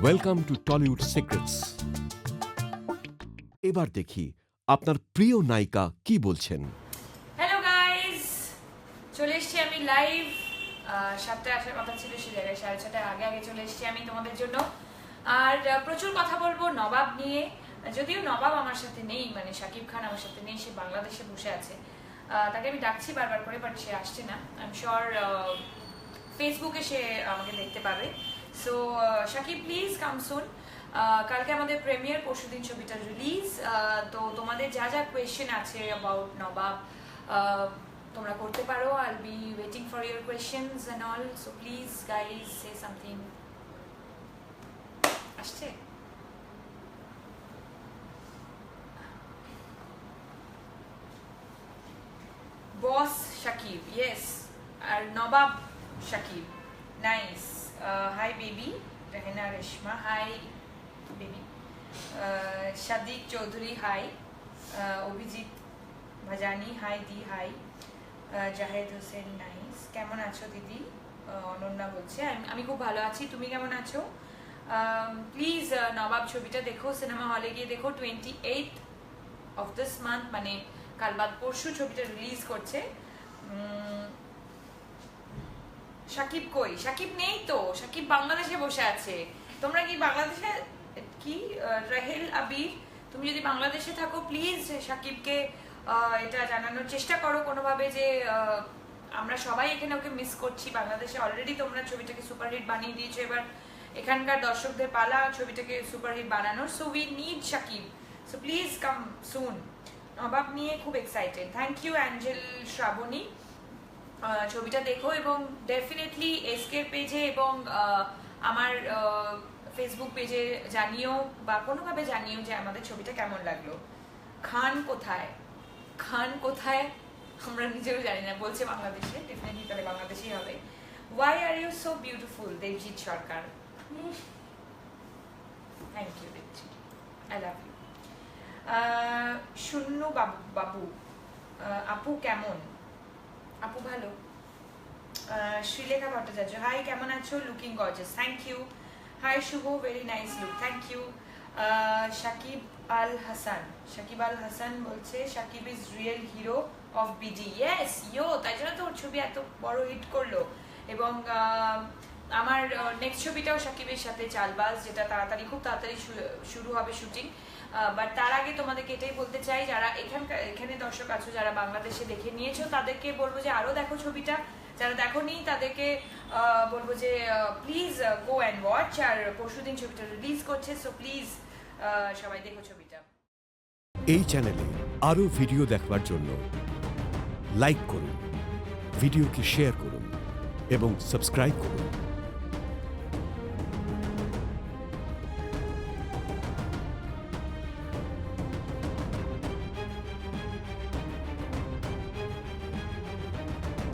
Welcome to Tollywood secrets. এবার দেখি আপনার প্রিয় নায়িকা কি বলছেন। হ্যালো গাইস, চলে এসেছি আমি লাইভ। 7টায় আসার কথা ছিল, সে জায়গায় 6:30টায় আগে চলে এসেছি আমি তোমাদের জন্য। আর প্রচুর কথা বলবো নবাব নিয়ে। যদিও নবাব আমার সাথে নেই, মানে শাকিব খান আমার সাথে নেই, সে বাংলাদেশে বসে আছে। তাকে আমি ডাকছি বারবার করে, বাট সে আসছে না। আই এম শিওর ফেসবুকে সে আমাকে দেখতে পাবে। সো শাকিব, প্লিজ কাম সুন। কালকে আমাদের প্রিমিয়ার, পরশুদিন ছবিটা রিলিজ। তো তোমাদের যা যা কোয়েশ্চেন আছে অ্যাবাউট নবাব তোমরা করতে পারো। I be waiting for your questions and all. So please guys say something. আসছে? Boss Shakib, yes. আর Nabab Shakib, nice. Hi baby Rehena Reshma, hi baby. Sadik Chowdhury, hi. Abhijit Bhajani, hi দি, হাই। জাহেদ হোসেন, নাইস। কেমন আছো দিদি? অনন্যা বলছে আমি খুব ভালো আছি, তুমি কেমন আছো? প্লিজ নবাব ছবিটা দেখো, সিনেমা হলে গিয়ে দেখো। 28th অফ দিস মান্থ, মানে কাল বাদ পরশু ছবিটা রিলিজ করছে। শাকিব কই? শাকিব নেই তো, শাকিব বাংলাদেশে বসে আছে। তোমরা কি বাংলাদেশে কি রাহেল আবির, তুমি যদি বাংলাদেশে থাকো প্লিজ শাকিবকে এটা জানানোর চেষ্টা করো কোনোভাবে যে আমরা সবাই এখানে ওকে মিস করছি। বাংলাদেশে অলরেডি তোমরা ছবিটাকে সুপারহিট বানিয়ে দিয়েছো, এবার এখানকার দর্শকদের পালা ছবিটাকে সুপারহিট বানানোর। So we need Shakib, so please come soon. Nabab নিয়ে খুব excited. Thank you angel Shrabani. ছবিটা দেখো এবং ডেফিনেটলি এসকের পেজে এবং আমার ফেসবুক পেজে জানিও বা কোনোভাবে জানিও যে আমাদের ছবিটা কেমন লাগলো। খান কোথায়? খান কোথায় আমরা নিজেও জানি না, বলছে বাংলাদেশে। ডেফিনেটলি তাহলে বাংলাদেশেই হবে। Why are you so beautiful, Debjit Sarkar. Thank you Debjit, I love you. শূন্য বাবু, আপু কেমন? আপু ভালো। শ্রীলেখা ভট্টাচার্য, হাই কেমন আছো? Looking gorgeous, thank you. Hi Shubho, very nice look, thank you. Shakib Al Hasan বলছে Shakib is real hero of BD. Yes yo, তাই জন্য তো ওর ছবি এত বড় হিট করলো। এবং আমার নেক্সট ছবিটাও সাকিবের সাথে, চালবাজ, যেটা খুব তাড়াতাড়ি শুরু হবে শুটিং। বাট তার আগে তোমাদেরকে এটাই বলতে চাই, যারা এখানে দর্শক আছো, যারা বাংলাদেশে দেখে নিয়েছো, তাদেরকে বলবো যে আরো দেখো ছবিটা। যারা দেখোনি তাদেরকে বলবো যে প্লিজ গো অ্যান্ড ওয়াচ। আর পরশুদিন ছবিটা রিলিজ করছে, সো প্লিজ সবাই দেখো ছবিটা। এই চ্যানেলে আরও ভিডিও দেখবার জন্য লাইক করুন, ভিডিওকে শেয়ার করুন এবং সাবস্ক্রাইব করুন।